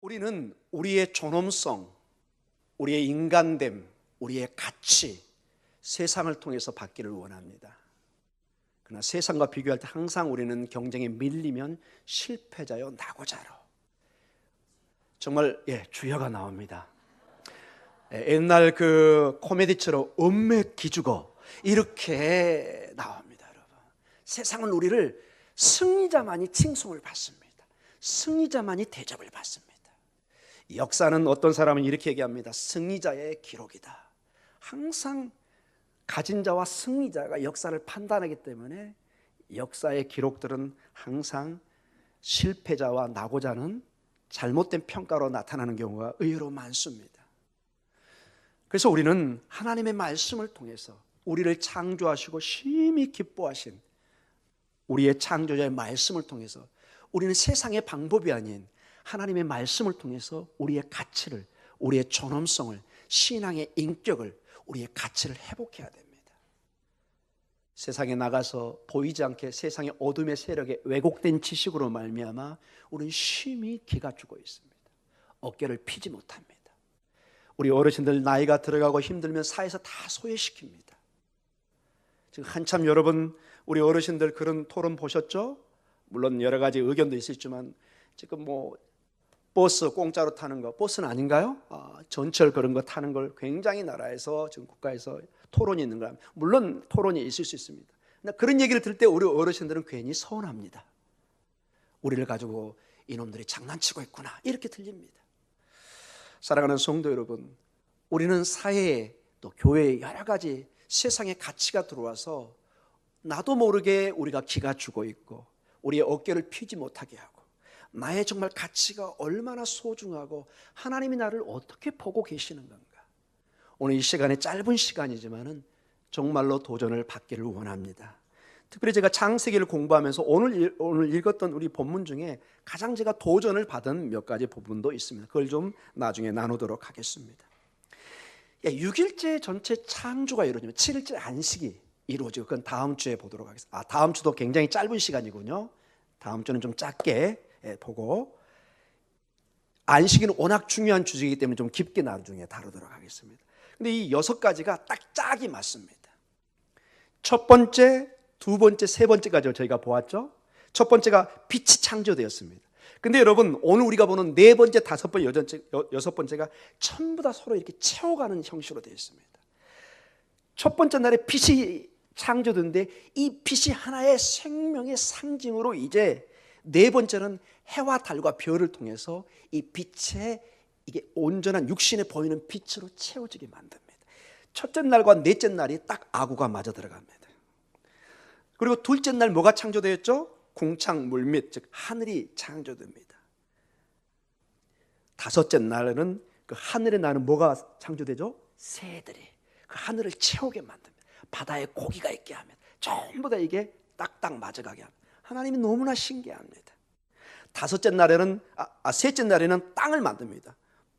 우리는 우리의 존엄성, 우리의 인간됨, 우리의 가치, 세상을 통해서 받기를 원합니다. 그러나 세상과 비교할 때 항상 우리는 경쟁에 밀리면 실패자요 낙오자로. 정말 주여가 나옵니다. 옛날 그 코미디처럼 음맥 기죽어 이렇게 나옵니다. 여러분, 세상은 우리를 승리자만이 칭송을 받습니다. 승리자만이 대접을 받습니다. 역사는 어떤 사람은 이렇게 얘기합니다. 승리자의 기록이다. 항상 가진 자와 승리자가 역사를 판단하기 때문에 역사의 기록들은 항상 실패자와 낙오자는 잘못된 평가로 나타나는 경우가 의외로 많습니다. 그래서 우리는 하나님의 말씀을 통해서 우리를 창조하시고 심히 기뻐하신 우리의 창조자의 말씀을 통해서 우리는 세상의 방법이 아닌 하나님의 말씀을 통해서 우리의 가치를, 우리의 존엄성을, 신앙의 인격을, 우리의 가치를 회복해야 됩니다. 세상에 나가서 보이지 않게 세상의 어둠의 세력에 왜곡된 지식으로 말미암아 우리는 심히 기가 죽어 있습니다. 어깨를 피지 못합니다. 우리 어르신들 나이가 들어가고 힘들면 사회에서 다 소외시킵니다. 지금 한참 여러분 우리 어르신들 그런 토론 보셨죠? 물론 여러 가지 의견도 있었지만 지금 버스 공짜로 타는 거, 버스는 아닌가요? 전철 그런 거 타는 걸 굉장히 나라에서 지금 국가에서 토론이 있는 거랍니다. 물론 토론이 있을 수 있습니다. 근데 그런 얘기를 들을 때 우리 어르신들은 괜히 서운합니다. 우리를 가지고 이놈들이 장난치고 있구나 이렇게 들립니다. 사랑하는 성도 여러분, 우리는 사회에 또 교회에 여러 가지 세상의 가치가 들어와서 나도 모르게 우리가 기가 죽어 있고 우리의 어깨를 피지 못하게 하고 나의 정말 가치가 얼마나 소중하고 하나님이 나를 어떻게 보고 계시는 건가. 오늘 이 시간에 짧은 시간이지만은 정말로 도전을 받기를 원합니다. 특별히 제가 창세기를 공부하면서 오늘 읽었던 우리 본문 중에 가장 제가 도전을 받은 몇 가지 부분도 있습니다. 그걸 좀 나중에 나누도록 하겠습니다. 6일째 전체 창조가 이루어지면 7일째 안식이 이루어지고 그건 다음 주에 보도록 하겠습니다. 다음 주도 굉장히 짧은 시간이군요. 다음 주는 좀 짧게 보고 안식일은 워낙 중요한 주제이기 때문에 좀 깊게 나중에 다루도록 하겠습니다. 근데 이 6가지가 딱 짝이 맞습니다. 첫 번째, 두 번째, 세 번째까지 저희가 보았죠. 첫 번째가 빛이 창조되었습니다. 근데 여러분 오늘 우리가 보는 네 번째, 다섯 번째, 여섯 번째가 전부 다 서로 이렇게 채워가는 형식으로 되어 있습니다. 첫 번째 날에 빛이 창조되는데 이 빛이 하나의 생명의 상징으로 이제 네 번째는 해와 달과 별을 통해서 이 빛에 이게 온전한 육신에 보이는 빛으로 채워지게 만듭니다. 첫째 날과 넷째 날이 딱 아구가 맞아 들어갑니다. 그리고 둘째 날 뭐가 창조되었죠? 궁창 물밑 즉 하늘이 창조됩니다. 다섯째 날에는 그 하늘에 나는 뭐가 창조되죠? 새들이 그 하늘을 채우게 만듭니다. 바다에 고기가 있게 합니다. 전부 다 이게 딱딱 맞아가게 합니다. 하나님이 너무나 신기합니다. 셋째 날에는 땅을 만듭니다.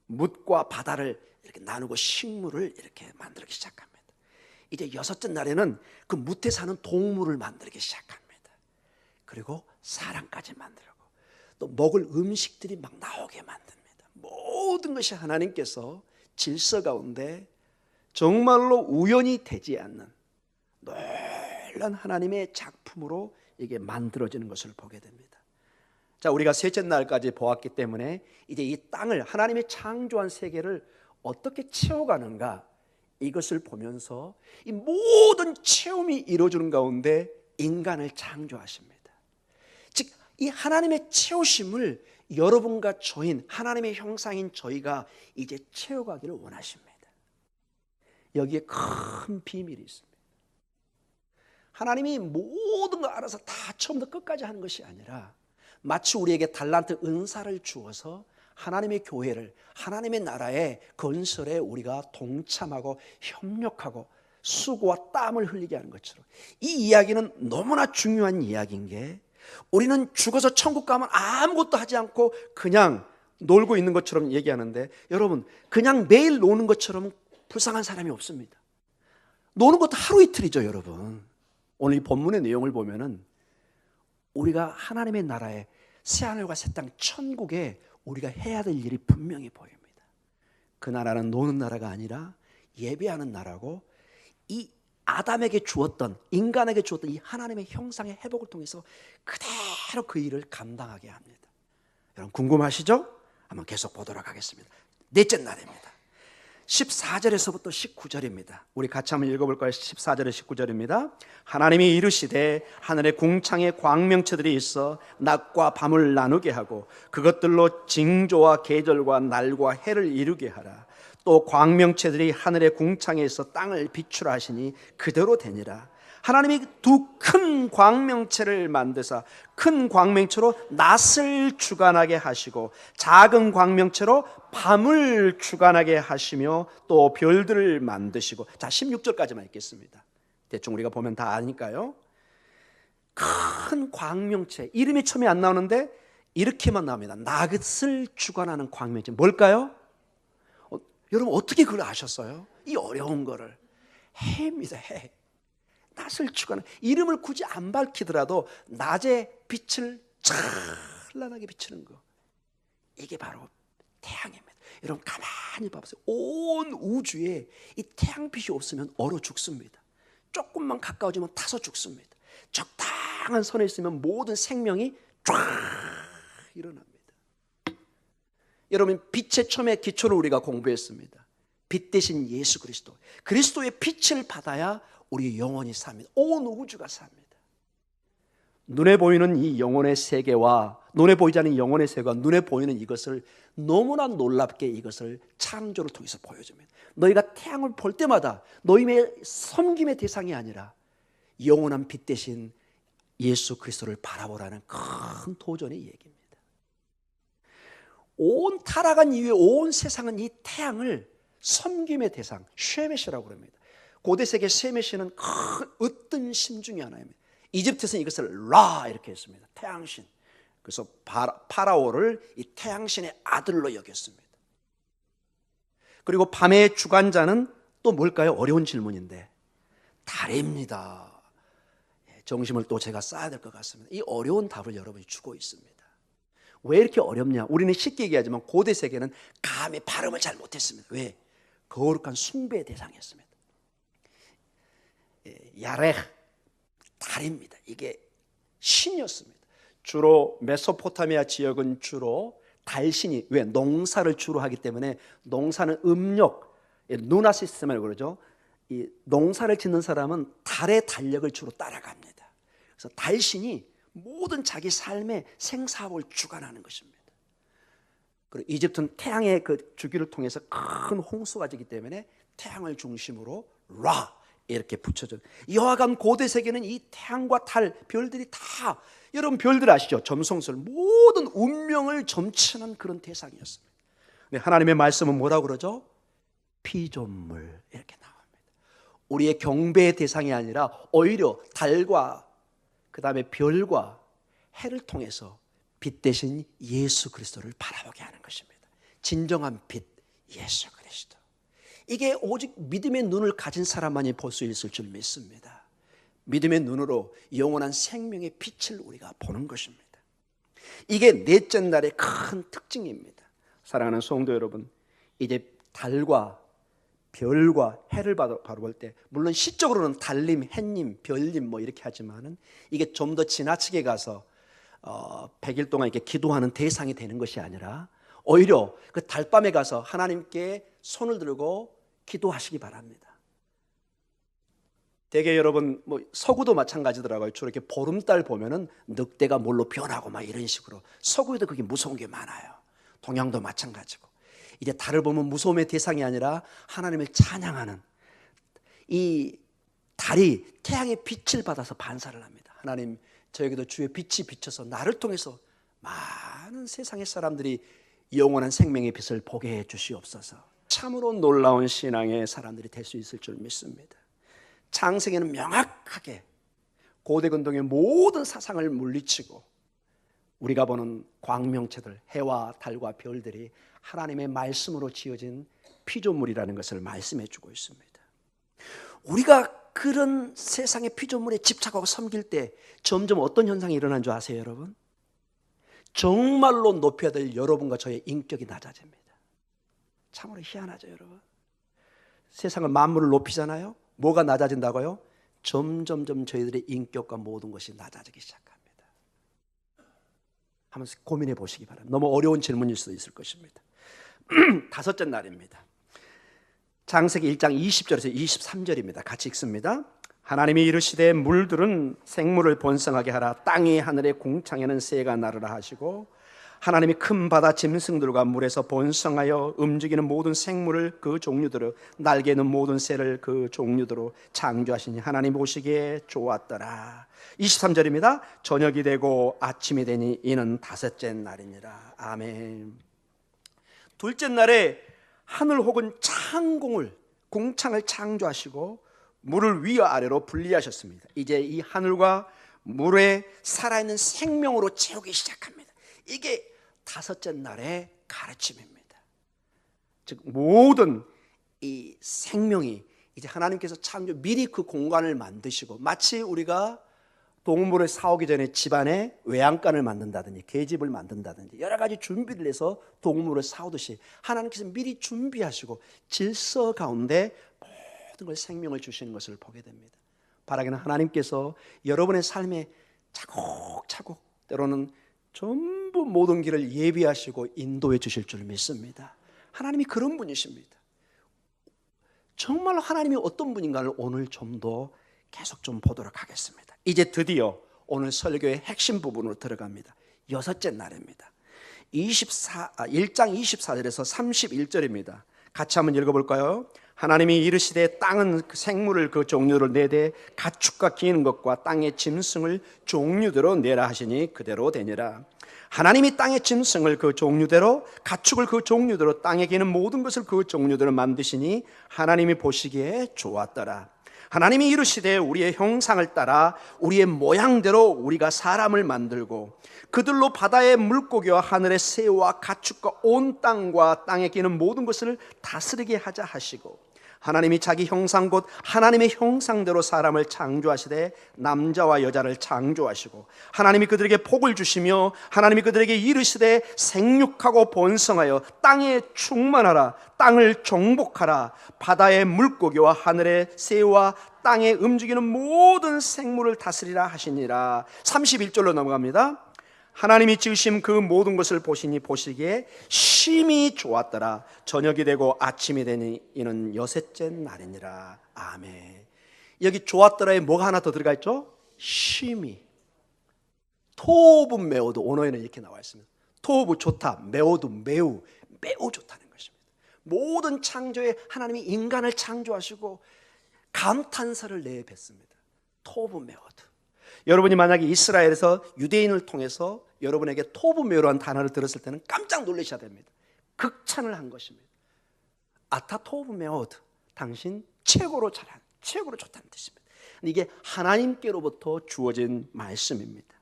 뭇과 바다를 이렇게 나누고 식물을 이렇게 만들기 시작합니다. 이제 여섯째 날에는 그 뭇에 사는 동물을 만들기 시작합니다. 그리고 사람까지 만들고 또 먹을 음식들이 막 나오게 만듭니다. 모든 것이 하나님께서 질서 가운데 정말로 우연히 되지 않는 놀라운 하나님의 작품으로 이게 만들어지는 것을 보게 됩니다. 자, 우리가 셋째 날까지 보았기 때문에 이제 이 땅을 하나님의 창조한 세계를 어떻게 채워가는가 이것을 보면서 이 모든 체험이 이루어지는 가운데 인간을 창조하십니다. 즉, 이 하나님의 채우심을 여러분과 저인 하나님의 형상인 저희가 이제 채워가기를 원하십니다. 여기에 큰 비밀이 있습니다. 하나님이 모든 걸 알아서 다 처음부터 끝까지 하는 것이 아니라 마치 우리에게 달란트 은사를 주어서 하나님의 교회를 하나님의 나라의 건설에 우리가 동참하고 협력하고 수고와 땀을 흘리게 하는 것처럼 이 이야기는 너무나 중요한 이야기인 게 우리는 죽어서 천국 가면 아무것도 하지 않고 그냥 놀고 있는 것처럼 얘기하는데 여러분 그냥 매일 노는 것처럼 불쌍한 사람이 없습니다. 노는 것도 하루 이틀이죠. 여러분 오늘 이 본문의 내용을 보면은 우리가 하나님의 나라에 새하늘과 새 땅 천국에 우리가 해야 될 일이 분명히 보입니다. 그 나라는 노는 나라가 아니라 예배하는 나라고, 이 아담에게 주었던, 인간에게 주었던 이 하나님의 형상의 회복을 통해서 그대로 그 일을 감당하게 합니다. 여러분 궁금하시죠? 한번 계속 보도록 하겠습니다. 넷째 날입니다. 14절에서부터 19절입니다. 우리 같이 한번 읽어볼까요? 14절에 19절입니다. 하나님이 이르시되 하늘의 궁창에 광명체들이 있어 낮과 밤을 나누게 하고 그것들로 징조와 계절과 날과 해를 이루게 하라. 또 광명체들이 하늘의 궁창에 있어 땅을 비추라 하시니 그대로 되니라. 하나님이 두 큰 광명체를 만드사 큰 광명체로 낮을 주관하게 하시고 작은 광명체로 밤을 주관하게 하시며 또 별들을 만드시고, 자 16절까지만 읽겠습니다. 대충 우리가 보면 다 아니까요. 큰 광명체, 이름이 처음에 안 나오는데 이렇게만 나옵니다. 낮을 주관하는 광명체 뭘까요? 여러분 어떻게 그걸 아셨어요? 이 어려운 거를. 해입니다. 해. 낮을 주관하는, 이름을 굳이 안 밝히더라도 낮에 빛을 찬란하게 비추는 거, 이게 바로 태양입니다. 여러분 가만히 봐보세요. 온 우주에 이 태양빛이 없으면 얼어 죽습니다. 조금만 가까워지면 타서 죽습니다. 적당한 선에 있으면 모든 생명이 쫙 일어납니다. 여러분 빛의 처음에 기초를 우리가 공부했습니다. 빛 대신 예수 그리스도, 그리스도의 빛을 받아야 우리 영혼이 삽니다. 온 우주가 삽니다. 눈에 보이는 이 영혼의 세계와 눈에 보이지 않는 영혼의 세계와 눈에 보이는 이것을 너무나 놀랍게 이것을 창조를 통해서 보여줍니다. 너희가 태양을 볼 때마다 너희의 섬김의 대상이 아니라 영원한 빛 대신 예수 그리스도를 바라보라는 큰 도전의 얘기입니다. 온 타락한 이후에 온 세상은 이 태양을 섬김의 대상, 쉐메시라고 합니다. 고대 세계 쉐메시는 큰 으뜸 신 중에 하나입니다. 이집트에서는 이것을 라 이렇게 했습니다. 태양신. 그래서 파라오를 이 태양신의 아들로 여겼습니다. 그리고 밤의 주관자는 또 뭘까요? 어려운 질문인데 달입니다. 정심을 또 제가 쌓아야 될 것 같습니다. 이 어려운 답을 여러분이 주고 있습니다. 왜 이렇게 어렵냐? 우리는 쉽게 얘기하지만 고대 세계는 감히 발음을 잘 못했습니다. 왜? 거룩한 숭배의 대상이었습니다. 야레, 달입니다. 이게 신이었습니다. 주로 메소포타미아 지역은 주로 달신이, 왜? 농사를 주로 하기 때문에 농사는 음력, 누나 시스템을 그러죠. 이 농사를 짓는 사람은 달의 달력을 주로 따라갑니다. 그래서 달신이 모든 자기 삶의 생사업을 주관하는 것입니다. 그리고 이집트는 태양의 그 주기를 통해서 큰 홍수가 지기 때문에 태양을 중심으로 라 이렇게 붙여져. 여하간 고대 세계는 이 태양과 달, 별들이 다, 여러분 별들 아시죠? 점성술, 모든 운명을 점치는 그런 대상이었습니다. 근데 하나님의 말씀은 뭐라고 그러죠? 피조물 이렇게 나옵니다. 우리의 경배의 대상이 아니라 오히려 달과 그 다음에 별과 해를 통해서 빛 대신 예수 그리스도를 바라보게 하는 것입니다. 진정한 빛, 예수 그리스도. 이게 오직 믿음의 눈을 가진 사람만이 볼 수 있을 줄 믿습니다. 믿음의 눈으로 영원한 생명의 빛을 우리가 보는 것입니다. 이게 넷째 날의 큰 특징입니다. 사랑하는 성도 여러분, 이제 달과 별과 해를 바라볼 때, 물론 시적으로는 달님, 해님, 별님 뭐 이렇게 하지만은 이게 좀 더 지나치게 가서 100일 동안 이렇게 기도하는 대상이 되는 것이 아니라 오히려 그 달밤에 가서 하나님께 손을 들고 기도하시기 바랍니다. 대개 여러분 뭐 서구도 마찬가지더라고요. 주로 이렇게 보름달 보면은 늑대가 뭘로 변하고 막 이런 식으로, 서구에도 그게 무서운 게 많아요. 동양도 마찬가지고. 이제 달을 보면 무서움의 대상이 아니라 하나님을 찬양하는, 이 달이 태양의 빛을 받아서 반사를 합니다. 하나님, 저에게도 주의 빛이 비쳐서 나를 통해서 많은 세상의 사람들이 영원한 생명의 빛을 보게 해 주시옵소서. 참으로 놀라운 신앙의 사람들이 될 수 있을 줄 믿습니다. 창세기는 명확하게 고대 근동의 모든 사상을 물리치고 우리가 보는 광명체들, 해와 달과 별들이 하나님의 말씀으로 지어진 피조물이라는 것을 말씀해 주고 있습니다. 우리가 그런 세상의 피조물에 집착하고 섬길 때 점점 어떤 현상이 일어난 줄 아세요, 여러분? 정말로 높여야 될 여러분과 저의 인격이 낮아집니다. 참으로 희한하죠, 여러분. 세상은 만물을 높이잖아요. 뭐가 낮아진다고요? 점점점 저희들의 인격과 모든 것이 낮아지기 시작합니다. 한번 고민해 보시기 바랍니다. 너무 어려운 질문일 수도 있을 것입니다. 다섯째 날입니다. 창세기 1장 20절에서 23절입니다. 같이 읽습니다. 하나님이 이르시되 물들은 생물을 번성하게 하라. 땅이 하늘의 궁창에는 새가 나르라 하시고 하나님이 큰 바다 짐승들과 물에서 번성하여 움직이는 모든 생물을 그 종류대로 날개는 모든 새를 그 종류대로 창조하시니 하나님 보시기에 좋았더라. 23절입니다. 저녁이 되고 아침이 되니 이는 다섯째 날이니라. 아멘. 둘째 날에 하늘 혹은 창공을 궁창을 창조하시고 물을 위아래로 분리하셨습니다. 이제 이 하늘과 물에 살아있는 생명으로 채우기 시작합니다. 이게 다섯째 날의 가르침입니다. 즉 모든 이 생명이 이제 하나님께서 창조 미리 그 공간을 만드시고, 마치 우리가 동물을 사오기 전에 집안에 외양간을 만든다든지 계집을 만든다든지 여러 가지 준비를 해서 동물을 사오듯이 하나님께서 미리 준비하시고 질서 가운데 모든 걸 생명을 주시는 것을 보게 됩니다. 바라기는 하나님께서 여러분의 삶에 차곡차곡 때로는 전부 모든 길을 예비하시고 인도해 주실 줄 믿습니다. 하나님이 그런 분이십니다. 정말 하나님이 어떤 분인가를 오늘 좀 더 계속 좀 보도록 하겠습니다. 이제 드디어 오늘 설교의 핵심 부분으로 들어갑니다. 여섯째 날입니다. 1장 24절에서 31절입니다. 같이 한번 읽어볼까요? 하나님이 이르시되 땅은 생물을 그 종류를 내되 가축과 기는 것과 땅의 짐승을 종류대로 내라 하시니 그대로 되니라. 하나님이 땅의 짐승을 그 종류대로 가축을 그 종류대로 땅에 기는 모든 것을 그 종류대로 만드시니 하나님이 보시기에 좋았더라. 하나님이 이르시되 우리의 형상을 따라 우리의 모양대로 우리가 사람을 만들고 그들로 바다의 물고기와 하늘의 새와 가축과 온 땅과 땅에 기는 모든 것을 다스리게 하자 하시고, 하나님이 자기 형상 곧 하나님의 형상대로 사람을 창조하시되 남자와 여자를 창조하시고 하나님이 그들에게 복을 주시며 하나님이 그들에게 이르시되 생육하고 번성하여 땅에 충만하라. 땅을 정복하라. 바다의 물고기와 하늘의 새와 땅에 움직이는 모든 생물을 다스리라 하시니라. 31절로 넘어갑니다. 하나님이 지으신 그 모든 것을 보시니 보시기에 심히 좋았더라. 저녁이 되고 아침이 되니 이는 여섯째 날이니라. 아멘. 여기 좋았더라에 뭐가 하나 더 들어가 있죠? 심히. 토브 매우도 언어에는 이렇게 나와 있습니다. 토브 좋다, 매우도 매우 좋다는 것입니다. 모든 창조에 하나님이 인간을 창조하시고 감탄사를 내뱉습니다. 토브 매우도. 여러분이 만약에 이스라엘에서 유대인을 통해서 여러분에게 토브메오라는 단어를 들었을 때는 깜짝 놀라셔야 됩니다. 극찬을 한 것입니다. 아타 토브메오드, 당신 최고로 잘한, 최고로 좋다는 뜻입니다. 이게 하나님께로부터 주어진 말씀입니다.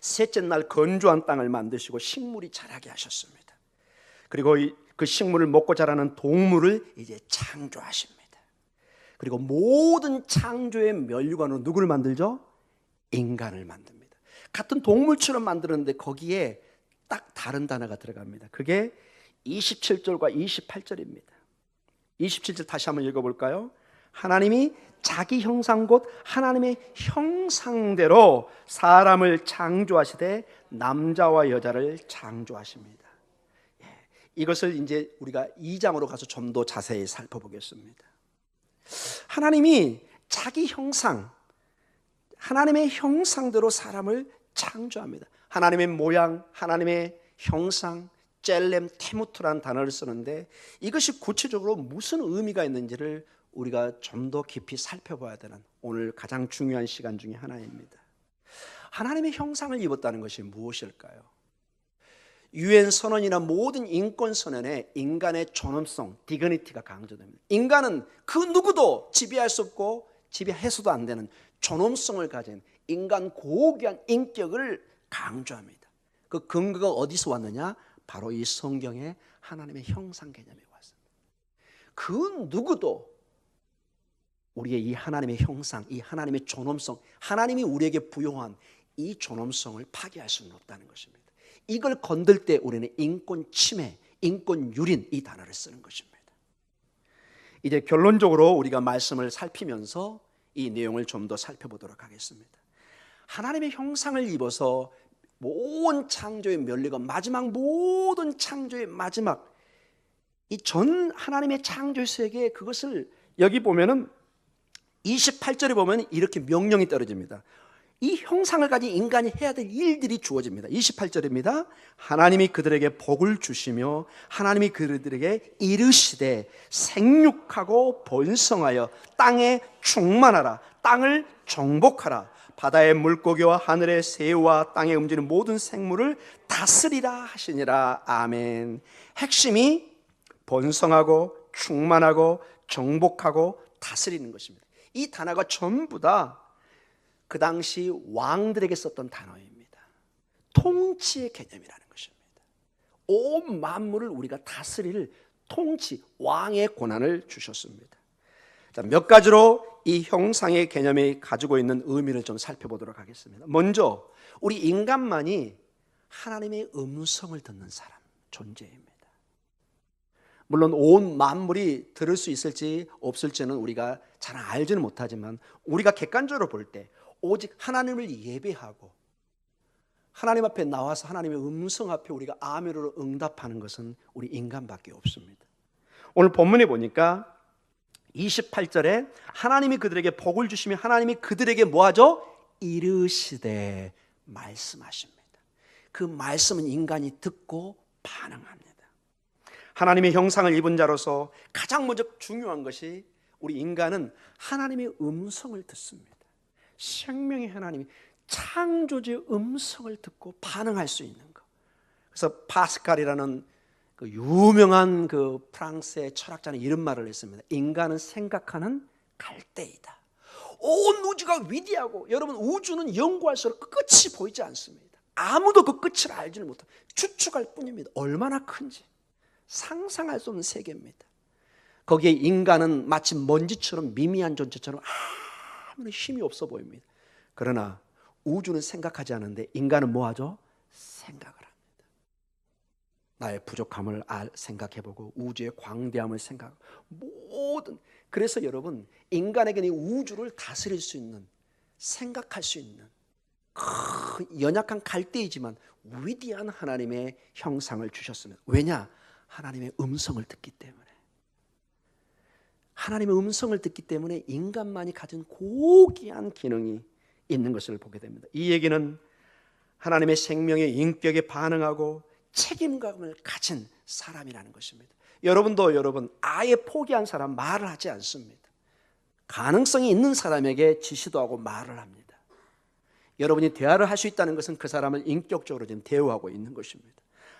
셋째 날 건조한 땅을 만드시고 식물이 자라게 하셨습니다. 그리고 그 식물을 먹고 자라는 동물을 이제 창조하십니다. 그리고 모든 창조의 면류관으로 누구를 만들죠? 인간을 만듭니다. 같은 동물처럼 만들었는데 거기에 딱 다른 단어가 들어갑니다. 그게 27절과 28절입니다. 27절 다시 한번 읽어볼까요? 하나님이 자기 형상 곧 하나님의 형상대로 사람을 창조하시되 남자와 여자를 창조하십니다. 이것을 이제 우리가 2장으로 가서 좀 더 자세히 살펴보겠습니다. 하나님이 자기 형상, 하나님의 형상대로 사람을 창조합니다. 하나님의 모양, 하나님의 형상, 젤렘, 테무트라는 단어를 쓰는데 이것이 구체적으로 무슨 의미가 있는지를 우리가 좀 더 깊이 살펴봐야 되는 오늘 가장 중요한 시간 중에 하나입니다. 하나님의 형상을 입었다는 것이 무엇일까요? 유엔 선언이나 모든 인권 선언에 인간의 존엄성, 디그니티가 강조됩니다. 인간은 그 누구도 지배할 수 없고 지배해서도 안 되는 존엄성을 가진 인간 고귀한 인격을 강조합니다. 그 근거가 어디서 왔느냐? 바로 이 성경의 하나님의 형상 개념에 왔습니다. 그 누구도 우리의 이 하나님의 형상, 이 하나님의 존엄성, 하나님이 우리에게 부여한 이 존엄성을 파괴할 수는 없다는 것입니다. 이걸 건들 때 우리는 인권 침해, 인권 유린 이 단어를 쓰는 것입니다. 이제 결론적으로 우리가 말씀을 살피면서 이 내용을 좀 더 살펴보도록 하겠습니다. 하나님의 형상을 입어서 모든 창조의 멸리가 마지막 모든 창조의 마지막 이 전 하나님의 창조 세계 그것을 여기 보면은 28절에 보면 이렇게 명령이 떨어집니다. 이 형상을 가진 인간이 해야 될 일들이 주어집니다. 28절입니다. 하나님이 그들에게 복을 주시며 하나님이 그들에게 이르시되 생육하고 번성하여 땅에 충만하라. 땅을 정복하라. 바다의 물고기와 하늘의 새와 땅에 움직이는 모든 생물을 다스리라 하시니라. 아멘. 핵심이 번성하고 충만하고 정복하고 다스리는 것입니다. 이 단어가 전부 다 그 당시 왕들에게 썼던 단어입니다. 통치의 개념이라는 것입니다. 온 만물을 우리가 다스릴 통치, 왕의 권한을 주셨습니다. 자, 몇 가지로 이 형상의 개념이 가지고 있는 의미를 좀 살펴보도록 하겠습니다. 먼저 우리 인간만이 하나님의 음성을 듣는 사람, 존재입니다. 물론 온 만물이 들을 수 있을지 없을지는 우리가 잘 알지는 못하지만 우리가 객관적으로 볼 때 오직 하나님을 예배하고 하나님 앞에 나와서 하나님의 음성 앞에 우리가 아멘으로 응답하는 것은 우리 인간밖에 없습니다. 오늘 본문에 보니까 28절에 하나님이 그들에게 복을 주시며 하나님이 그들에게 뭐하죠? 이르시되 말씀하십니다. 그 말씀은 인간이 듣고 반응합니다. 하나님의 형상을 입은 자로서 가장 먼저 중요한 것이 우리 인간은 하나님의 음성을 듣습니다. 생명의 하나님이 창조주의 음성을 듣고 반응할 수 있는 것. 그래서 파스칼이라는 그 유명한 그 프랑스의 철학자는 이런 말을 했습니다. 인간은 생각하는 갈대이다. 온 우주가 위대하고 여러분 우주는 연구할수록 끝이 보이지 않습니다. 아무도 그 끝을 알지를 못합니다. 추측할 뿐입니다. 얼마나 큰지 상상할 수 없는 세계입니다. 거기에 인간은 마치 먼지처럼 미미한 존재처럼 아무런 힘이 없어 보입니다. 그러나 우주는 생각하지 않는데 인간은 뭐하죠? 생각을 합니다. 나의 부족함을 생각해보고 우주의 광대함을 생각하고 모든 그래서 여러분 인간에게는 이 우주를 다스릴 수 있는 생각할 수 있는 큰 연약한 갈대이지만 위대한 하나님의 형상을 주셨습니다. 왜냐? 하나님의 음성을 듣기 때문에. 하나님의 음성을 듣기 때문에 인간만이 가진 고귀한 기능이 있는 것을 보게 됩니다. 이 얘기는 하나님의 생명의 인격에 반응하고 책임감을 가진 사람이라는 것입니다. 여러분도 여러분 아예 포기한 사람 말을 하지 않습니다. 가능성이 있는 사람에게 지시도 말을 합니다. 여러분이 대화를 할 수 있다는 것은 그 사람을 인격적으로 지금 대우하고 있는 것입니다.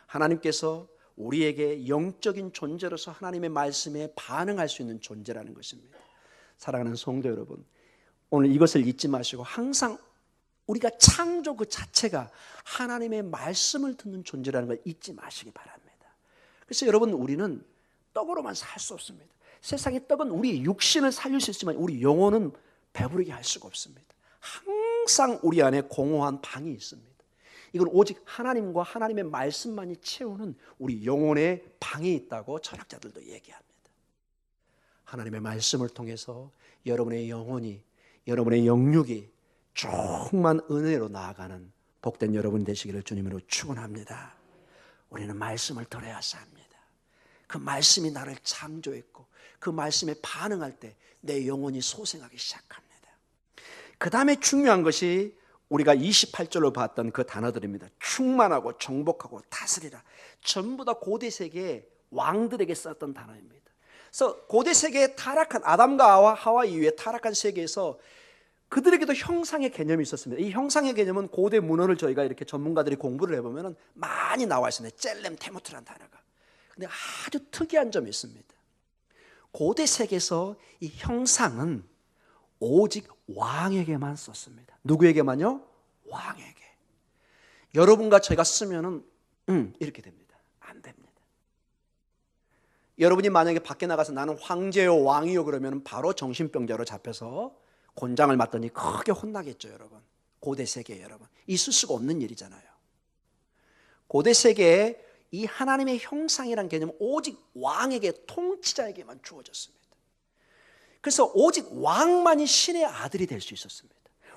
하나님께서 우리에게 영적인 존재로서 하나님의 말씀에 반응할 수 있는 존재라는 것입니다. 사랑하는 성도 여러분, 오늘 이것을 잊지 마시고 항상 우리가 창조 그 자체가 하나님의 말씀을 듣는 존재라는 걸 잊지 마시기 바랍니다. 그래서 여러분 우리는 떡으로만 살 수 없습니다. 세상의 떡은 우리 육신을 살릴 수 있지만 우리 영혼은 배부르게 할 수가 없습니다. 항상 우리 안에 공허한 방이 있습니다. 이건 오직 하나님과 하나님의 말씀만이 채우는 우리 영혼의 방이 있다고 철학자들도 얘기합니다. 하나님의 말씀을 통해서 여러분의 영혼이 여러분의 영육이 충만 은혜로 나아가는 복된 여러분 되시기를 주님으로 축원합니다. 우리는 말씀을 들어야 합니다. 그 말씀이 나를 창조했고 그 말씀에 반응할 때 내 영혼이 소생하기 시작합니다. 그 다음에 중요한 것이 우리가 28절로 봤던 그 단어들입니다. 충만하고 정복하고 다스리라. 전부 다 고대 세계의 왕들에게 썼던 단어입니다. 그래서 고대 세계의 타락한 아담과 하와 이후에 타락한 세계에서 그들에게도 형상의 개념이 있었습니다. 이 형상의 개념은 고대 문헌을 저희가 이렇게 전문가들이 공부를 해보면 많이 나와 있습니다. 젤렘 테모트라는 단어가. 근데 아주 특이한 점이 있습니다. 고대 세계에서 이 형상은 오직 왕에게만 썼습니다. 누구에게만요? 왕에게. 여러분과 제가 쓰면은 이렇게 됩니다. 안 됩니다. 여러분이 만약에 밖에 나가서 나는 황제요 왕이요 그러면 바로 정신병자로 잡혀서 곤장을 맞더니 크게 혼나겠죠, 여러분. 고대 세계 여러분. 있을 수가 없는 일이잖아요. 고대 세계에 이 하나님의 형상이라는 개념은 오직 왕에게, 통치자에게만 주어졌습니다. 그래서 오직 왕만이 신의 아들이 될 수 있었습니다.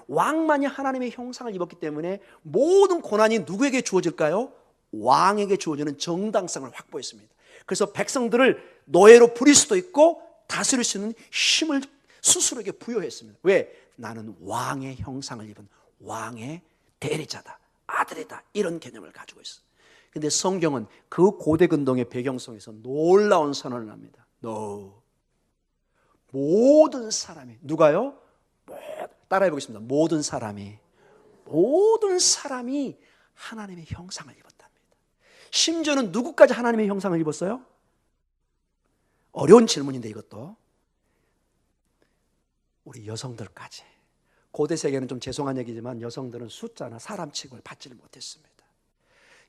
왕만이 하나님의 형상을 입었기 때문에 모든 고난이 누구에게 주어질까요? 왕에게 주어지는 정당성을 확보했습니다. 그래서 백성들을 노예로 부릴 수도 있고 다스릴 수 있는 힘을 스스로에게 부여했습니다. 왜? 나는 왕의 형상을 입은 왕의 대리자다, 아들이다, 이런 개념을 가지고 있어요. 근데 성경은 그 고대 근동의 배경 속에서 놀라운 선언을 합니다. No. 모든 사람이, 누가요? 따라해 보겠습니다. 모든 사람이 하나님의 형상을 입었답니다. 심지어는 누구까지 하나님의 형상을 입었어요? 어려운 질문인데 이것도 우리 여성들까지. 고대 세계는 좀 죄송한 얘기지만 여성들은 숫자나 사람 취급을 받지를 못했습니다.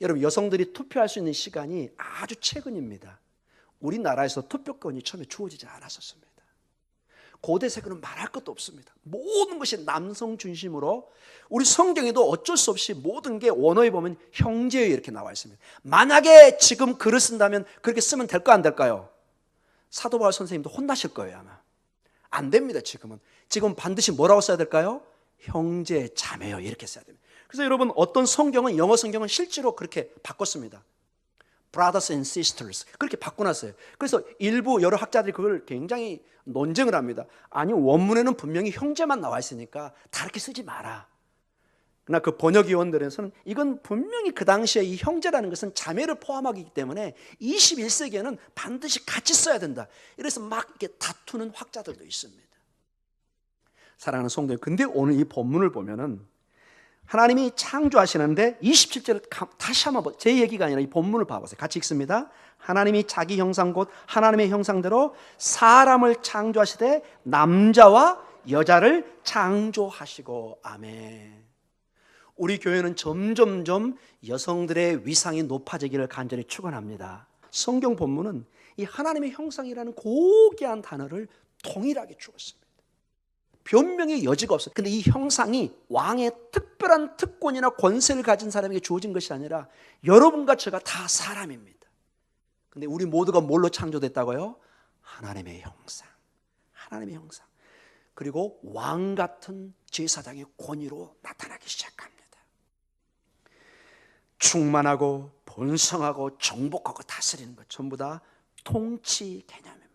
여러분, 여성들이 투표할 수 있는 시간이 아주 최근입니다. 우리나라에서 투표권이 처음에 주어지지 않았었습니다. 고대 세계는 말할 것도 없습니다. 모든 것이 남성 중심으로, 우리 성경에도 어쩔 수 없이 모든 게 원어에 보면 형제에 이렇게 나와 있습니다. 만약에 지금 글을 쓴다면 그렇게 쓰면 될까 안 될까요? 사도 바울 선생님도 혼나실 거예요 아마. 안 됩니다. 지금 반드시 뭐라고 써야 될까요? 형제, 자매요, 이렇게 써야 됩니다. 그래서 여러분, 어떤 성경은, 영어 성경은 실제로 그렇게 바꿨습니다. Brothers and sisters, 그렇게 바꿔놨어요. 그래서 일부 여러 학자들이 그걸 굉장히 논쟁을 합니다. 아니, 원문에는 분명히 형제만 나와 있으니까 다 이렇게 쓰지 마라. 그러나 그 번역위원들에서는 이건 분명히 그 당시에 이 형제라는 것은 자매를 포함하기 때문에 21세기에는 반드시 같이 써야 된다. 이래서 막 이렇게 다투는 학자들도 있습니다. 사랑하는 성도님, 근데 오늘 이 본문을 보면은 하나님이 창조하시는데 27절을 다시 한번, 제 얘기가 아니라 이 본문을 봐보세요. 같이 읽습니다. 하나님이 자기 형상 곧 하나님의 형상대로 사람을 창조하시되 남자와 여자를 창조하시고. 아멘. 우리 교회는 점점점 여성들의 위상이 높아지기를 간절히 축원합니다. 성경 본문은 이 하나님의 형상이라는 고귀한 단어를 동일하게 주었습니다. 변명의 여지가 없어요. 근데 이 형상이 왕의 특별한 특권이나 권세를 가진 사람에게 주어진 것이 아니라 여러분과 제가 다 사람입니다. 근데 우리 모두가 뭘로 창조됐다고요? 하나님의 형상. 하나님의 형상. 그리고 왕 같은 제사장의 권위로 나타나기 시작합니다. 충만하고 번성하고 정복하고 다스리는 것, 전부 다 통치 개념입니다.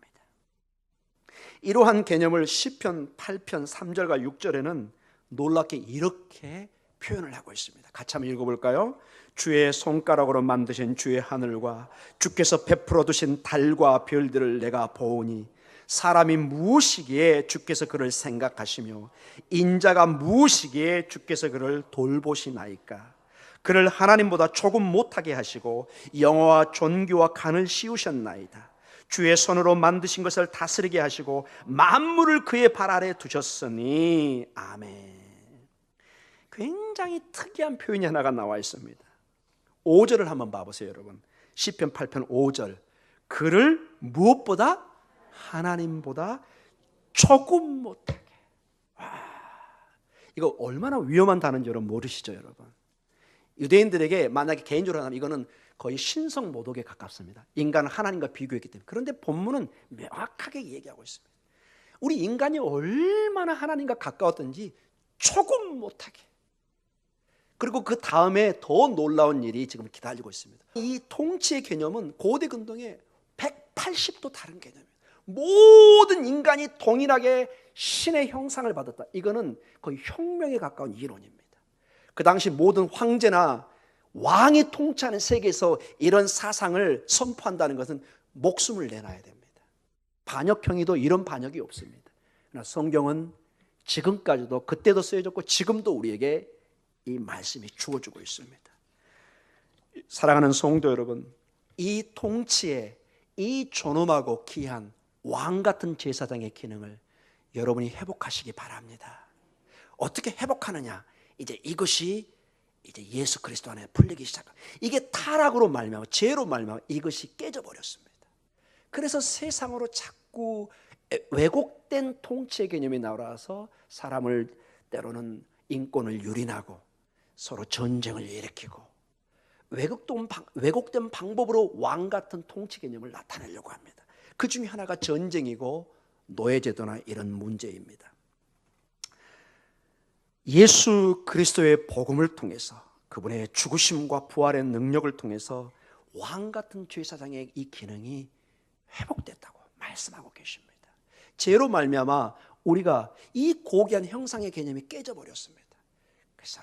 이러한 개념을 시편 8편 3절과 6절에는 놀랍게 이렇게 표현을 하고 있습니다. 같이 한번 읽어볼까요? 주의 손가락으로 만드신 주의 하늘과 주께서 베풀어 두신 달과 별들을 내가 보오니 사람이 무엇이기에 주께서 그를 생각하시며 인자가 무엇이기에 주께서 그를 돌보시나이까. 그를 하나님보다 조금 못하게 하시고 영어와 존귀와 간을 씌우셨나이다. 주의 손으로 만드신 것을 다스리게 하시고 만물을 그의 발 아래 두셨으니. 아멘. 굉장히 특이한 표현이 하나가 나와 있습니다. 5절을 한번 봐보세요 여러분. 시편 8편 5절. 그를 무엇보다? 하나님보다 조금 못하게. 이거 얼마나 위험한 단어인지 여러분 모르시죠 여러분? 유대인들에게 만약에 개인적으로 하면 이거는 거의 신성 모독에 가깝습니다. 인간은 하나님과 비교했기 때문에. 그런데 본문은 명확하게 얘기하고 있습니다. 우리 인간이 얼마나 하나님과 가까웠던지 조금 못하게. 그리고 그 다음에 더 놀라운 일이 지금 기다리고 있습니다. 이 통치의 개념은 고대 근동에 180도 다른 개념이에요. 모든 인간이 동일하게 신의 형상을 받았다. 이거는 거의 혁명에 가까운 이론입니다. 그 당시 모든 황제나 왕이 통치하는 세계에서 이런 사상을 선포한다는 것은 목숨을 내놔야 됩니다. 반역행위도 이런 반역이 없습니다. 그러나 성경은 지금까지도, 그때도 쓰여졌고 지금도 우리에게 이 말씀이 주어지고 있습니다. 사랑하는 성도 여러분, 이 통치의 이 존엄하고 귀한 왕 같은 제사장의 기능을 여러분이 회복하시기 바랍니다. 어떻게 회복하느냐? 이제 이것이 이제 예수 그리스도 안에 풀리기 시작합니다. 이게 타락으로 말미암아, 죄로 말미암아 이것이 깨져버렸습니다. 그래서 세상으로 자꾸 왜곡된 통치의 개념이 나와서 사람을 때로는 인권을 유린하고 서로 전쟁을 일으키고 왜곡된 방법으로 왕 같은 통치 개념을 나타내려고 합니다. 그 중에 하나가 전쟁이고 노예제도나 이런 문제입니다. 예수 그리스도의 복음을 통해서, 그분의 죽으심과 부활의 능력을 통해서 왕 같은 제사장의 이 기능이 회복됐다고 말씀하고 계십니다. 죄로 말미암아 우리가 이 고귀한 형상의 개념이 깨져버렸습니다. 그래서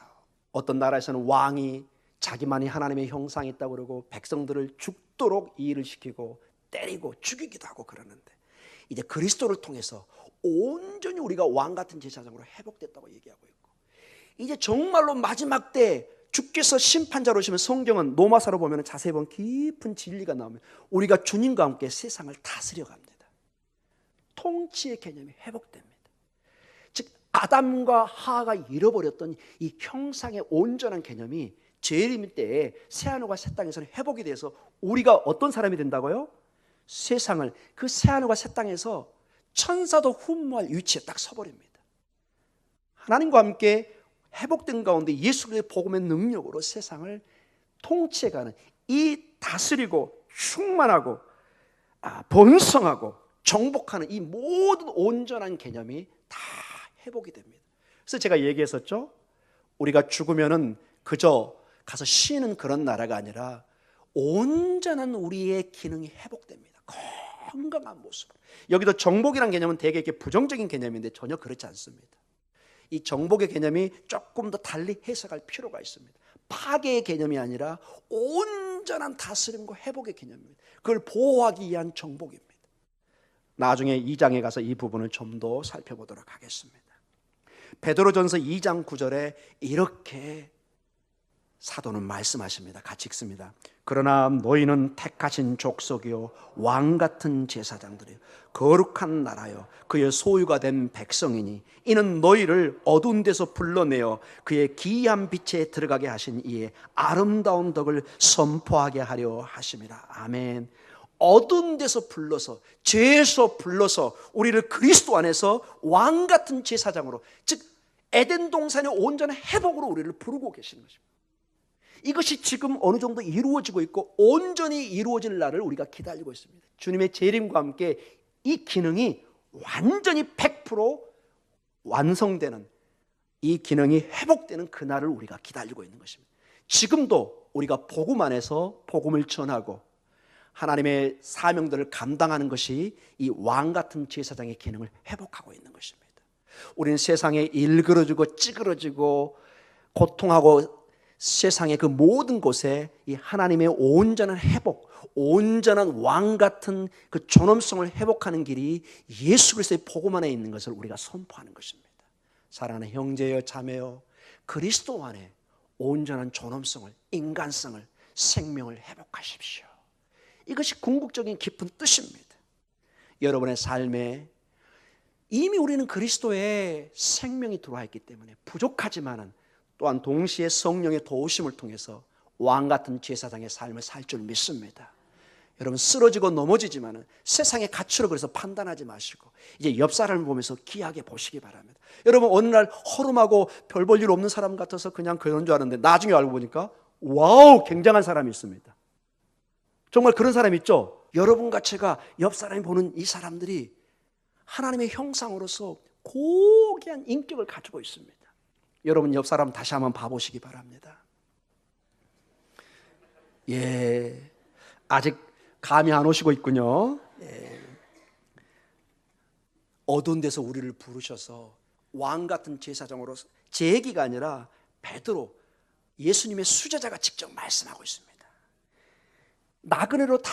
어떤 나라에서는 왕이 자기만이 하나님의 형상이 있다고 그러고 백성들을 죽도록 이 일을 시키고 때리고 죽이기도 하고 그러는데, 이제 그리스도를 통해서 온전히 우리가 왕 같은 제사장으로 회복됐다고 얘기하고 있고, 이제 정말로 마지막 때 주께서 심판자로 오시면 성경은 노마사로 보면 자세히 보면 깊은 진리가 나오면 우리가 주님과 함께 세상을 다스려 갑니다. 통치의 개념이 회복됩니다. 즉 아담과 하와가 잃어버렸던 이 형상의 온전한 개념이 재림 때에 새하늘과 새 땅에서는 회복이 돼서 우리가 어떤 사람이 된다고요? 세상을, 그 새하늘과 새 땅에서 천사도 흠모할 위치에 딱 서버립니다. 하나님과 함께 회복된 가운데 예수 그리스도의 복음의 능력으로 세상을 통치해가는, 이 다스리고 충만하고 번성하고 정복하는 이 모든 온전한 개념이 다 회복이 됩니다. 그래서 제가 얘기했었죠. 우리가 죽으면은 그저 가서 쉬는 그런 나라가 아니라 온전한 우리의 기능이 회복됩니다. 건강한 모습. 여기도 정복이라는 개념은 되게 이렇게 부정적인 개념인데 전혀 그렇지 않습니다. 이 정복의 개념이 조금 더 달리 해석할 필요가 있습니다. 파괴의 개념이 아니라 온전한 다스림과 회복의 개념입니다. 그걸 보호하기 위한 정복입니다. 나중에 2장에 가서 이 부분을 좀 더 살펴보도록 하겠습니다. 베드로전서 2장 9절에 이렇게 사도는 말씀하십니다. 같이 읽습니다. 그러나 너희는 택하신 족속이요 왕 같은 제사장들이요 거룩한 나라요 그의 소유가 된 백성이니 이는 너희를 어두운 데서 불러내어 그의 기이한 빛에 들어가게 하신 이의 아름다운 덕을 선포하게 하려 하심이라. 아멘. 어두운 데서 불러서, 죄에서 불러서 우리를 그리스도 안에서 왕 같은 제사장으로, 즉 에덴 동산의 온전한 회복으로 우리를 부르고 계시는 것입니다. 이것이 지금 어느 정도 이루어지고 있고 온전히 이루어질 날을 우리가 기다리고 있습니다. 주님의 재림과 함께 이 기능이 완전히 100% 완성되는, 이 기능이 회복되는 그날을 우리가 기다리고 있는 것입니다. 지금도 우리가 복음 안에서 복음을 전하고 하나님의 사명들을 감당하는 것이 이 왕 같은 제사장의 기능을 회복하고 있는 것입니다. 우리는 세상에 일그러지고 찌그러지고 고통하고 세상의 그 모든 곳에 이 하나님의 온전한 회복, 온전한 왕 같은 그 존엄성을 회복하는 길이 예수 그리스도의 복음 안에 있는 것을 우리가 선포하는 것입니다. 사랑하는 형제여 자매여, 그리스도 안에 온전한 존엄성을, 인간성을, 생명을 회복하십시오. 이것이 궁극적인 깊은 뜻입니다. 여러분의 삶에 이미 우리는 그리스도의 생명이 들어와 있기 때문에 부족하지만은 또한 동시에 성령의 도우심을 통해서 왕 같은 제사장의 삶을 살 줄 믿습니다. 여러분 쓰러지고 넘어지지만은 세상의 가치로 그래서 판단하지 마시고 이제 옆 사람을 보면서 귀하게 보시기 바랍니다. 여러분 어느 날 허름하고 별 볼 일 없는 사람 같아서 그냥 그런 줄 알았는데 나중에 알고 보니까 와우, 굉장한 사람이 있습니다. 정말 그런 사람이 있죠. 여러분과 제가 옆 사람이 보는 이 사람들이 하나님의 형상으로서 고귀한 인격을 가지고 있습니다. 여러분 옆 사람 다시 한번 봐보시기 바랍니다. 예, 아직 감이 안 오시고 있군요. 예. 어두운 데서 우리를 부르셔서 왕 같은 제사장으로, 제 얘기가 아니라 베드로, 예수님의 수제자가 직접 말씀하고 있습니다. 나그네로 다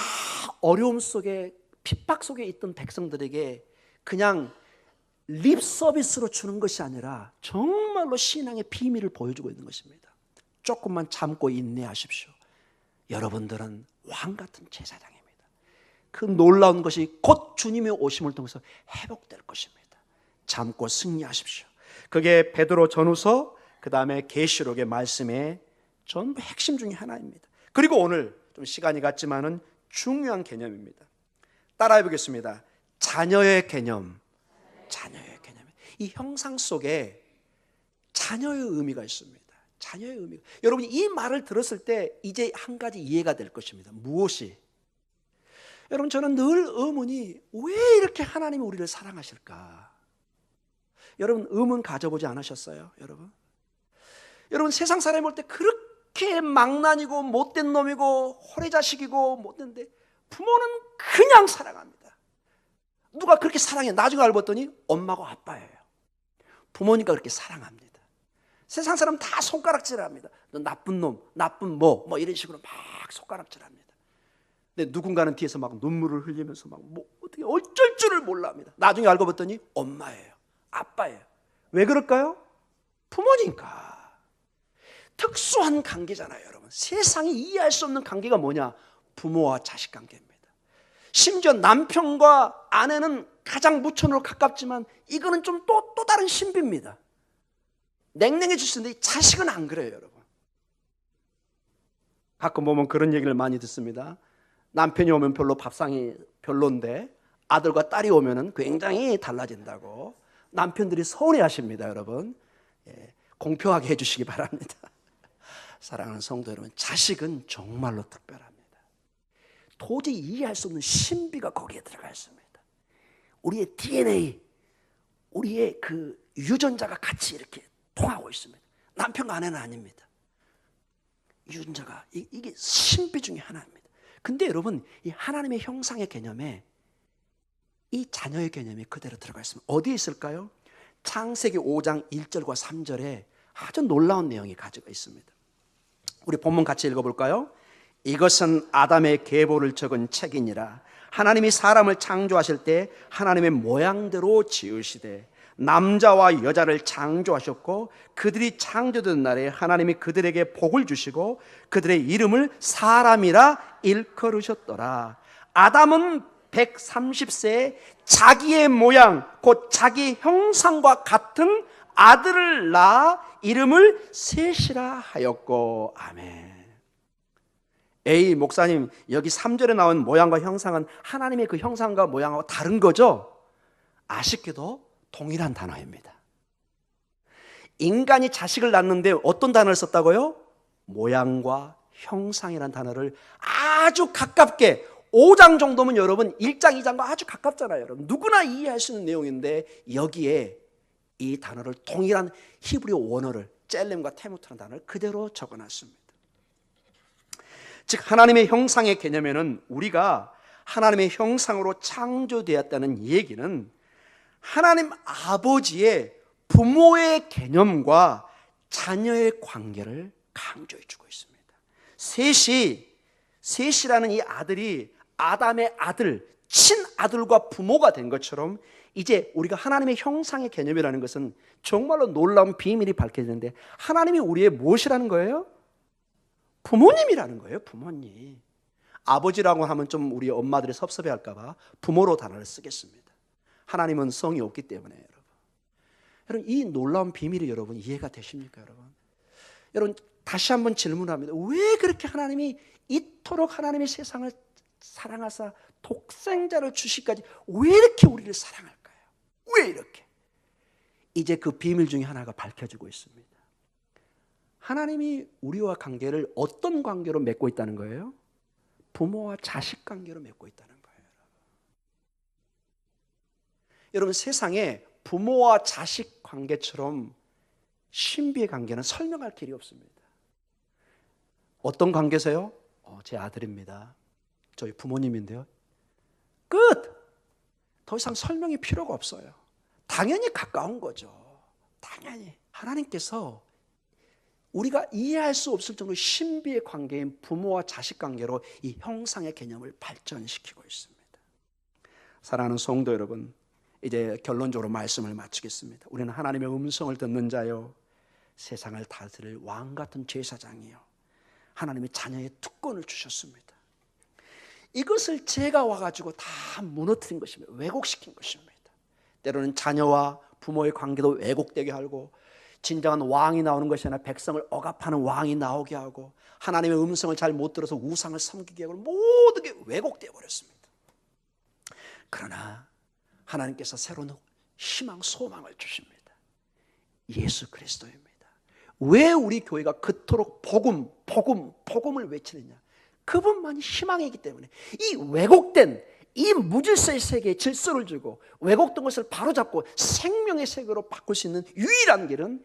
어려움 속에 핍박 속에 있던 백성들에게 그냥 립 서비스로 주는 것이 아니라 정말로 신앙의 비밀을 보여주고 있는 것입니다. 조금만 참고 인내하십시오. 여러분들은 왕 같은 제사장입니다. 그 놀라운 것이 곧 주님의 오심을 통해서 회복될 것입니다. 참고 승리하십시오. 그게 베드로 전후서 그 다음에 계시록의 말씀의 전부 핵심 중에 하나입니다. 그리고 오늘 좀 시간이 갔지만은 중요한 개념입니다. 따라해 보겠습니다. 자녀의 개념. 자녀의 개념. 이 형상 속에 자녀의 의미가 있습니다. 자녀의 의미가. 여러분이 이 말을 들었을 때 이제 한 가지 이해가 될 것입니다. 무엇이? 여러분, 저는 늘 의문이, 왜 이렇게 하나님이 우리를 사랑하실까? 여러분, 의문 가져보지 않으셨어요? 여러분 세상 사람이 볼 때 그렇게 망난이고 못된 놈이고 호래자식이고 못된데 부모는 그냥 사랑합니다. 누가 그렇게 사랑해? 나중에 알고 봤더니 엄마고 아빠예요. 부모니까 그렇게 사랑합니다. 세상 사람 다 손가락질합니다. 너 나쁜 놈, 나쁜 뭐 이런 식으로 막 손가락질합니다. 근데 누군가는 뒤에서 막 눈물을 흘리면서 막 뭐 어떻게 어쩔 줄을 몰라 합니다. 나중에 알고 봤더니 엄마예요, 아빠예요. 왜 그럴까요? 부모니까. 특수한 관계잖아요, 여러분. 세상이 이해할 수 없는 관계가 뭐냐? 부모와 자식 관계입니다. 심지어 남편과 아내는 가장 무천으로 가깝지만 이거는 좀 또 다른 신비입니다. 냉랭해질 수 있는데 자식은 안 그래요, 여러분. 가끔 보면 그런 얘기를 많이 듣습니다. 남편이 오면 별로 밥상이 별론데 아들과 딸이 오면 굉장히 달라진다고. 남편들이 서운해하십니다, 여러분. 공평하게 해주시기 바랍니다. 사랑하는 성도 여러분, 자식은 정말로 특별합니다. 도저히 이해할 수 없는 신비가 거기에 들어가 있습니다. 우리의 DNA, 우리의 그 유전자가 같이 이렇게 통하고 있습니다. 남편과 아내는 아닙니다. 유전자가 이게 신비 중에 하나입니다. 근데 여러분, 이 하나님의 형상의 개념에 이 자녀의 개념이 그대로 들어가 있습니다. 어디에 있을까요? 창세기 5장 1절과 3절에 아주 놀라운 내용이 가지고 있습니다. 우리 본문 같이 읽어볼까요? 이것은 아담의 계보를 적은 책이니라. 하나님이 사람을 창조하실 때 하나님의 모양대로 지으시되 남자와 여자를 창조하셨고 그들이 창조된 날에 하나님이 그들에게 복을 주시고 그들의 이름을 사람이라 일컬으셨더라. 아담은 130세에 자기의 모양 곧 자기 형상과 같은 아들을 낳아 이름을 셋이라 하였고. 아멘. 에이 목사님, 여기 3절에 나온 모양과 형상은 하나님의 그 형상과 모양하고 다른 거죠? 아쉽게도 동일한 단어입니다. 인간이 자식을 낳는데 어떤 단어를 썼다고요? 모양과 형상이라는 단어를 아주 가깝게 5장 정도면 여러분 1장 2장과 아주 가깝잖아요. 여러분 누구나 이해할 수 있는 내용인데 여기에 이 단어를 동일한 히브리어 원어를 젤렘과 테무트라는 단어를 그대로 적어놨습니다. 즉 하나님의 형상의 개념에는 우리가 하나님의 형상으로 창조되었다는 얘기는 하나님 아버지의 부모의 개념과 자녀의 관계를 강조해 주고 있습니다. 셋이라는 이 아들이 아담의 아들, 친아들과 부모가 된 것처럼 이제 우리가 하나님의 형상의 개념이라는 것은 정말로 놀라운 비밀이 밝혀지는데 하나님이 우리의 무엇이라는 거예요? 부모님이라는 거예요. 부모님. 아버지라고 하면 좀 우리 엄마들이 섭섭해할까 봐 부모로 단어를 쓰겠습니다. 하나님은 성이 없기 때문에 여러분 이 놀라운 비밀이 여러분 이해가 되십니까? 여러분 다시 한번 질문합니다. 왜 그렇게 하나님이 이토록 하나님의 세상을 사랑하사 독생자를 주시기까지 왜 이렇게 우리를 사랑할까요? 왜 이렇게? 이제 그 비밀 중에 하나가 밝혀지고 있습니다. 하나님이 우리와 관계를 어떤 관계로 맺고 있다는 거예요? 부모와 자식 관계로 맺고 있다는 거예요. 여러분 세상에 부모와 자식 관계처럼 신비의 관계는 설명할 길이 없습니다. 어떤 관계세요? 제 아들입니다. 저희 부모님인데요. 끝! 더 이상 설명이 필요가 없어요. 당연히 가까운 거죠. 당연히. 하나님께서 우리가 이해할 수 없을 정도로 신비의 관계인 부모와 자식 관계로 이 형상의 개념을 발전시키고 있습니다. 사랑하는 성도 여러분, 이제 결론적으로 말씀을 마치겠습니다. 우리는 하나님의 음성을 듣는 자요, 세상을 다스릴 왕 같은 제사장이요, 하나님의 자녀의 특권을 주셨습니다. 이것을 제가 와가지고 다 무너뜨린 것입니다. 왜곡시킨 것입니다. 때로는 자녀와 부모의 관계도 왜곡되게 하고 진정한 왕이 나오는 것이 아니라 백성을 억압하는 왕이 나오게 하고 하나님의 음성을 잘 못 들어서 우상을 섬기게 하고 모든 게 왜곡되어 버렸습니다. 그러나 하나님께서 새로운 희망, 소망을 주십니다. 예수 그리스도입니다. 왜 우리 교회가 그토록 복음을 외치느냐? 그분만이 희망이기 때문에. 이 왜곡된 이 무질서의 세계에 질서를 주고 왜곡된 것을 바로잡고 생명의 세계로 바꿀 수 있는 유일한 길은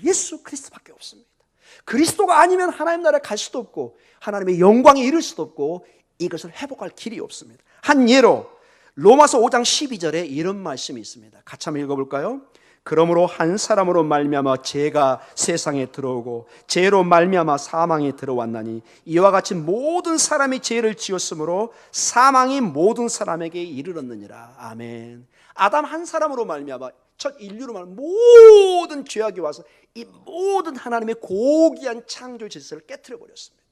예수 그리스도밖에 없습니다. 그리스도가 아니면 하나님 나라에 갈 수도 없고 하나님의 영광에 이를 수도 없고 이것을 회복할 길이 없습니다. 한 예로 로마서 5장 12절에 이런 말씀이 있습니다. 같이 한번 읽어볼까요? 그러므로 한 사람으로 말미암아 죄가 세상에 들어오고 죄로 말미암아 사망에 들어왔나니 이와 같이 모든 사람이 죄를 지었으므로 사망이 모든 사람에게 이르렀느니라. 아멘. 아담 한 사람으로 말미암아 첫 인류로 말미암아 모든 죄악이 와서 이 모든 하나님의 고귀한 창조 질서를 깨트려 버렸습니다.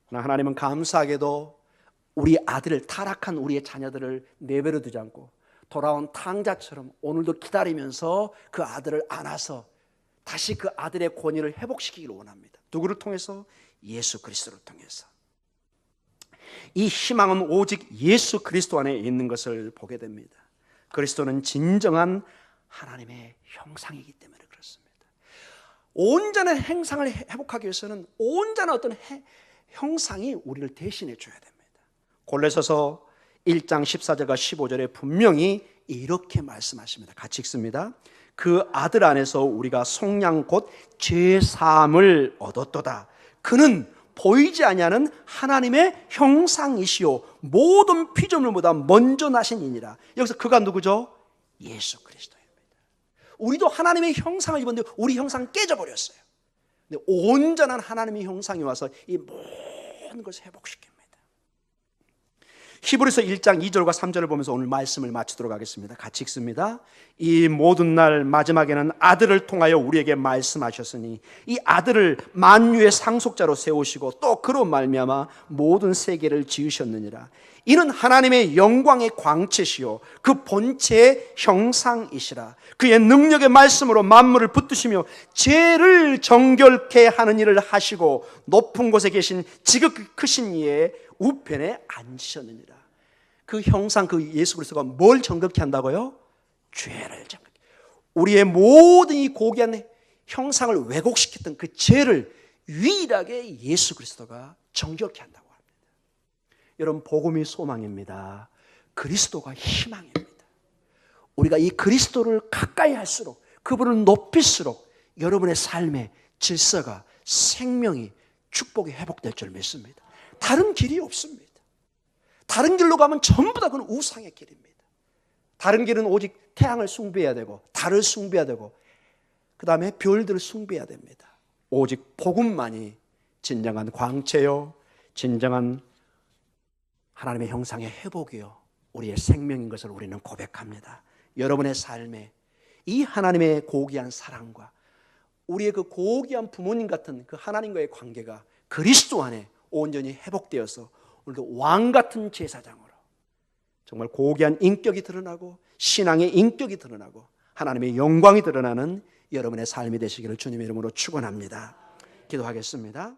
그러나 하나님은 감사하게도 우리 아들을, 타락한 우리의 자녀들을 내버려 두지 않고 돌아온 탕자처럼 오늘도 기다리면서 그 아들을 안아서 다시 그 아들의 권위를 회복시키기를 원합니다. 누구를 통해서? 예수 그리스도를 통해서. 이 희망은 오직 예수 그리스도 안에 있는 것을 보게 됩니다. 그리스도는 진정한 하나님의 형상이기 때문에 그렇습니다. 온전한 형상을 회복하기 위해서는 온전한 어떤 형상이 우리를 대신해 줘야 됩니다. 골로새서 1장 14절과 15절에 분명히 이렇게 말씀하십니다. 같이 읽습니다. 그 아들 안에서 우리가 속량 곧 죄사함을 얻었도다. 그는 보이지 아니하는 하나님의 형상이시요 모든 피조물보다 먼저 나신 이니라. 여기서 그가 누구죠? 예수 그리스도입니다. 우리도 하나님의 형상을 입었는데 우리 형상 깨져버렸어요. 근데 온전한 하나님의 형상이 와서 이 모든 것을 회복시킵니다. 히브리서 1장 2절과 3절을 보면서 오늘 말씀을 마치도록 하겠습니다. 같이 읽습니다. 이 모든 날 마지막에는 아들을 통하여 우리에게 말씀하셨으니 이 아들을 만유의 상속자로 세우시고 또 그로 말미암아 모든 세계를 지으셨느니라. 이는 하나님의 영광의 광채시요 그 본체의 형상이시라. 그의 능력의 말씀으로 만물을 붙드시며 죄를 정결케 하는 일을 하시고 높은 곳에 계신 지극히 크신 이의 우편에 앉으셨느니라. 그 형상, 그 예수 그리스도가 뭘 정결케 한다고요? 죄를 정결케. 우리의 모든 이 고귀한 형상을 왜곡시켰던 그 죄를 유일하게 예수 그리스도가 정결케 한다고 합니다. 여러분, 복음이 소망입니다. 그리스도가 희망입니다. 우리가 이 그리스도를 가까이 할수록, 그분을 높일수록 여러분의 삶의 질서가, 생명이, 축복이 회복될 줄 믿습니다. 다른 길이 없습니다. 다른 길로 가면 전부 다 그건 우상의 길입니다. 다른 길은 오직 태양을 숭배해야 되고 달을 숭배해야 되고 그 다음에 별들을 숭배해야 됩니다. 오직 복음만이 진정한 광채요, 진정한 하나님의 형상의 회복이요 우리의 생명인 것을 우리는 고백합니다. 여러분의 삶에 이 하나님의 고귀한 사랑과 우리의 그 고귀한 부모님 같은 그 하나님과의 관계가 그리스도 안에 온전히 회복되어서 오늘도 왕 같은 제사장으로 정말 고귀한 인격이 드러나고 신앙의 인격이 드러나고 하나님의 영광이 드러나는 여러분의 삶이 되시기를 주님의 이름으로 축원합니다. 기도하겠습니다.